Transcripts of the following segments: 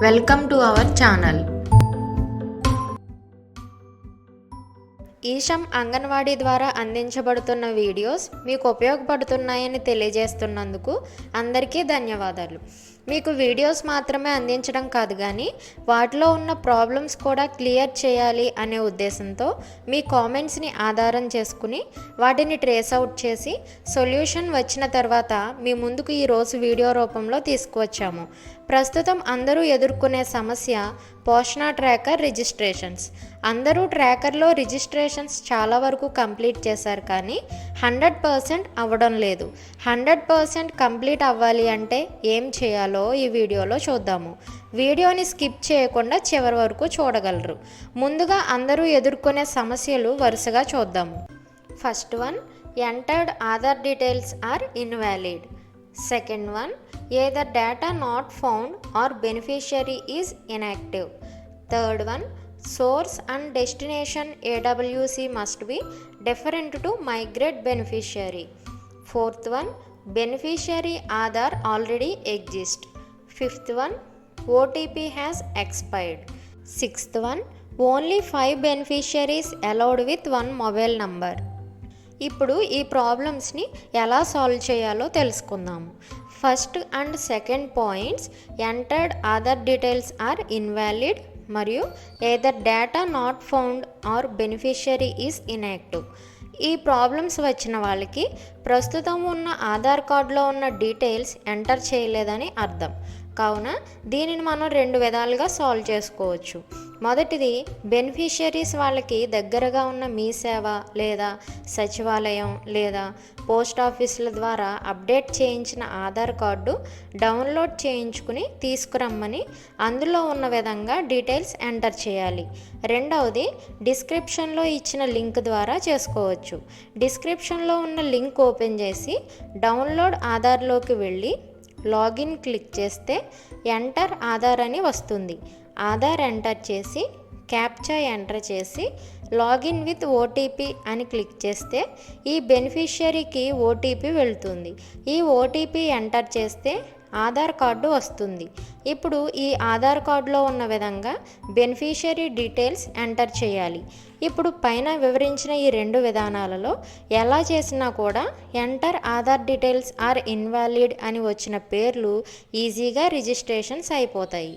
Welcome to our channel. ఈషమ్ అంగన్వాడీ ద్వారా అందించబడుతున్న వీడియోస్ మీకు ఉపయోగపడుతున్నాయని తెలియజేస్తున్నందుకు అందరికీ ధన్యవాదాలు. మీకు వీడియోస్ మాత్రమే అందించడం కాదు కానీ వాటిలో ఉన్న ప్రాబ్లమ్స్ కూడా క్లియర్ చేయాలి అనే ఉద్దేశంతో మీ కామెంట్స్ని ఆధారం చేసుకుని వాటిని ట్రేస్ అవుట్ చేసి సొల్యూషన్ వచ్చిన తర్వాత మీ ముందుకు ఈరోజు వీడియో రూపంలో తీసుకువచ్చాము. ప్రస్తుతం అందరూ ఎదుర్కొనే సమస్య పోషణ ట్రాకర్ రిజిస్ట్రేషన్స్. అందరూ ట్రాకర్లో రిజిస్ట్రేషన్స్ చాలా వరకు కంప్లీట్ చేశారు కానీ 100% అవ్వడం లేదు. 100% కంప్లీట్ అవ్వాలి అంటే ఏం చేయాలో ఈ వీడియోలో చూద్దాము. వీడియోని స్కిప్ చేయకుండా చివరి వరకు చూడగలరు. ముందుగా అందరూ ఎదుర్కొనే సమస్యలు వరుసగా చూద్దాము. First one, entered Aadhaar details are invalid. Second one, either data not found or beneficiary is inactive. Third one, source and destination AWC must be different to migrate beneficiary. Fourth one, beneficiary Aadhaar already exists. Fifth one, OTP has expired. Sixth one, only 5 beneficiaries allowed with one mobile number. ఇప్పుడు ఈ ప్రాబ్లమ్స్ని ఎలా solve చేయాలో తెలుసుకుందాము. First and second points, entered Aadhaar details are invalid మరియు either data not found or beneficiary is inactive. ఈ problems వచ్చిన వాళ్ళకి ప్రస్తుతం ఉన్న ఆధార్ కార్డులో ఉన్న డీటెయిల్స్ ఎంటర్ చేయలేదని అర్థం. కావున దీనిని మనం 2 విధాలుగా సాల్వ్ చేసుకోవచ్చు. మొదటిది, బెనిఫిషియరీస్ వాళ్ళకి దగ్గరగా ఉన్న మీ సేవ లేదా సచివాలయం లేదా పోస్ట్ ఆఫీసుల ద్వారా అప్డేట్ చేయించిన ఆధార్ కార్డు డౌన్లోడ్ చేయించుకుని తీసుకురమ్మని అందులో ఉన్న విధంగా డీటెయిల్స్ ఎంటర్ చేయాలి. రెండవది, డిస్క్రిప్షన్లో ఇచ్చిన లింక్ ద్వారా చేసుకోవచ్చు. డిస్క్రిప్షన్లో ఉన్న లింక్ ఓపెన్ చేసి డౌన్లోడ్ ఆధార్లోకి వెళ్ళి లాగిన్ క్లిక్ చేస్తే ఎంటర్ ఆధార్ అని వస్తుంది. ఆధార్ ఎంటర్ చేసి క్యాప్చా ఎంటర్ చేసి లాగిన్ విత్ ఓటీపీ అని క్లిక్ చేస్తే ఈ బెనిఫిషియరీకి ఓటీపీ వెళ్తుంది. ఈ ఓటీపీ ఎంటర్ చేస్తే ఆధార్ కార్డు వస్తుంది. ఇప్పుడు ఈ ఆధార్ కార్డులో ఉన్న విధంగా బెనిఫిషియరీ డీటెయిల్స్ ఎంటర్ చేయాలి. ఇప్పుడు పైన వివరించిన ఈ 2 విధానాలలో ఎలా చేసినా కూడా enter Aadhaar details are invalid అని వచ్చిన పేర్లు ఈజీగా రిజిస్ట్రేషన్స్ అయిపోతాయి.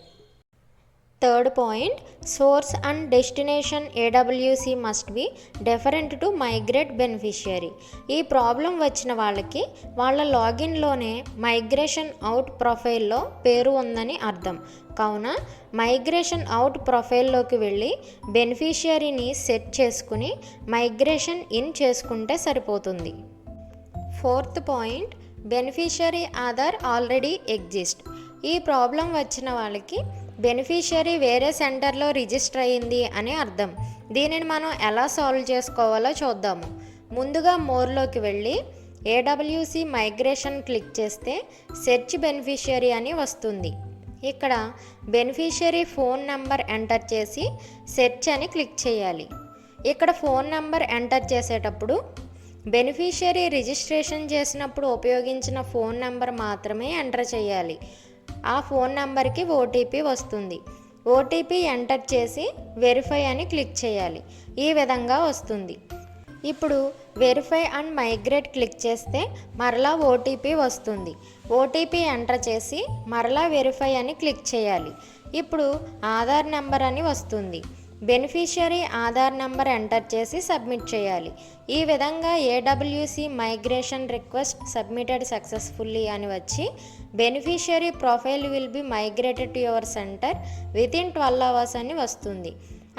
Third point, source and destination AWC must be different to migrate beneficiary. ఈ ప్రాబ్లం వచ్చిన వాళ్ళకి వాళ్ళ లాగిన్లోనే మైగ్రేషన్ అవుట్ ప్రొఫైల్లో పేరు ఉందని అర్థం. కావున మైగ్రేషన్ అవుట్ ప్రొఫైల్లోకి వెళ్ళి బెనిఫిషియరీని సెట్ చేసుకుని మైగ్రేషన్ ఇన్ చేసుకుంటే సరిపోతుంది. Fourth point, beneficiary Aadhaar already exist. ఈ ప్రాబ్లం వచ్చిన వాళ్ళకి బెనిఫిషియరీ వేరే సెంటర్లో రిజిస్టర్ అయ్యింది అని అర్థం. దీనిని మనం ఎలా సాల్వ్ చేసుకోవాలో చూద్దాము. ముందుగా మోర్లోకి వెళ్ళి ఏడబ్ల్యూసి మైగ్రేషన్ క్లిక్ చేస్తే సెర్చ్ బెనిఫిషియరీ అని వస్తుంది. ఇక్కడ బెనిఫిషియరీ ఫోన్ నెంబర్ ఎంటర్ చేసి సెర్చ్ అని క్లిక్ చేయాలి. ఇక్కడ ఫోన్ నెంబర్ ఎంటర్ చేసేటప్పుడు బెనిఫిషియరీ రిజిస్ట్రేషన్ చేసినప్పుడు ఉపయోగించిన ఫోన్ నెంబర్ మాత్రమే ఎంటర్ చేయాలి. ఆ ఫోన్ నెంబర్కి ఓటీపీ వస్తుంది. ఓటీపీ ఎంటర్ చేసి వెరిఫై అని క్లిక్ చేయాలి. ఈ విధంగా వస్తుంది. ఇప్పుడు వెరిఫై అండ్ మైగ్రేట్ క్లిక్ చేస్తే మరలా ఓటీపీ వస్తుంది. ఓటీపీ ఎంటర్ చేసి మరలా వెరిఫై అని క్లిక్ చేయాలి. ఇప్పుడు ఆధార్ నెంబర్ అని వస్తుంది. బెనిఫిషియరీ ఆధార్ నెంబర్ ఎంటర్ చేసి సబ్మిట్ చేయాలి. ఈ విధంగా AWC migration request submitted successfully అని వచ్చి beneficiary profile will be migrated to your centre within 12 hours అని వస్తుంది.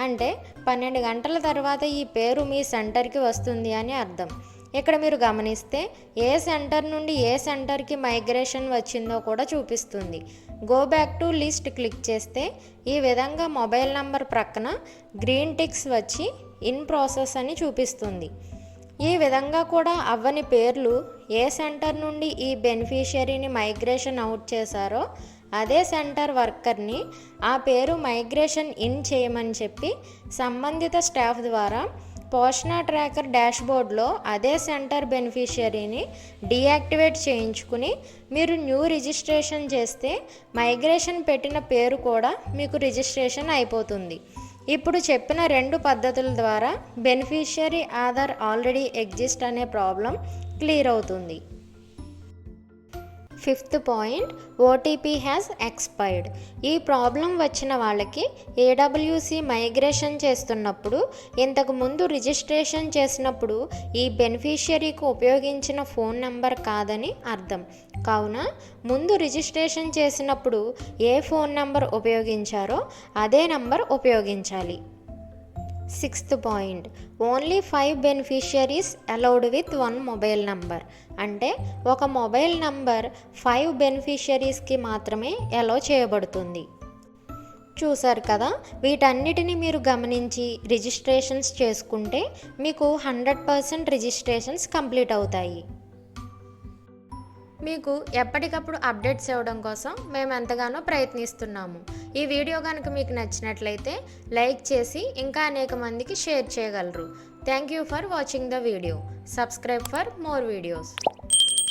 అంటే 12 గంటల తర్వాత ఈ పేరు మీ సెంటర్కి వస్తుంది అని అర్థం. ఇక్కడ మీరు గమనిస్తే ఏ సెంటర్ నుండి ఏ సెంటర్కి మైగ్రేషన్ వచ్చిందో కూడా చూపిస్తుంది. Go back to list click చేస్తే ఈ విధంగా మొబైల్ నంబర్ ప్రక్కన గ్రీన్ టిక్స్ వచ్చి ఇన్ ప్రాసెస్ అని చూపిస్తుంది. ఈ విధంగా కూడా అవ్వని పేర్లు ఏ సెంటర్ నుండి ఈ బెనిఫిషియరీని మైగ్రేషన్ అవుట్ చేశారో అదే సెంటర్ వర్కర్ని ఆ పేరు మైగ్రేషన్ ఇన్ చేయమని చెప్పి సంబంధిత స్టాఫ్ ద్వారా పోషణ ట్రాకర్ డాష్బోర్డ్లో అదే సెంటర్ బెనిఫిషియరీని డీయాక్టివేట్ చేయించుకుని మీరు న్యూ రిజిస్ట్రేషన్ చేస్తే మైగ్రేషన్ పెట్టిన పేరు కూడా మీకు రిజిస్ట్రేషన్ అయిపోతుంది. ఇప్పుడు చెప్పిన 2 పద్ధతుల ద్వారా బెనిఫిషియరీ ఆధార్ ఆల్రెడీ ఎగ్జిస్ట్ అనే ప్రాబ్లం క్లియర్ అవుతుంది. 5th point, OTP has expired. ఈ ప్రాబ్లం వచ్చిన వాళ్ళకి ఏడబ్ల్యూసి మైగ్రేషన్ చేస్తున్నప్పుడు ఇంతకు ముందు రిజిస్ట్రేషన్ చేసినప్పుడు ఈ బెనిఫిషియరీకి ఉపయోగించిన ఫోన్ నెంబర్ కాదని అర్థం. కావున ముందు రిజిస్ట్రేషన్ చేసినప్పుడు ఏ ఫోన్ నెంబర్ ఉపయోగించారో అదే నెంబర్ ఉపయోగించాలి. 6th point, only 5 beneficiaries allowed with 1 mobile number. అంటే ఒక మొబైల్ నంబర్ 5 బెనిఫిషియరీస్కి మాత్రమే అలౌ చేయబడుతుంది. చూసారు కదా, వీటన్నిటిని మీరు గమనించి రిజిస్ట్రేషన్స్ చేసుకుంటే మీకు 100% రిజిస్ట్రేషన్స్ కంప్లీట్ అవుతాయి. మీకు ఎప్పటికప్పుడు అప్డేట్స్ ఇవ్వడం కోసం మేము ఎంతగానో ప్రయత్నిస్తున్నాము. ఈ వీడియో కనుక మీకు నచ్చినట్లయితే లైక్ చేసి ఇంకా అనేక మందికి షేర్ చేయగలరు. Thank you for watching the video. Subscribe for more videos.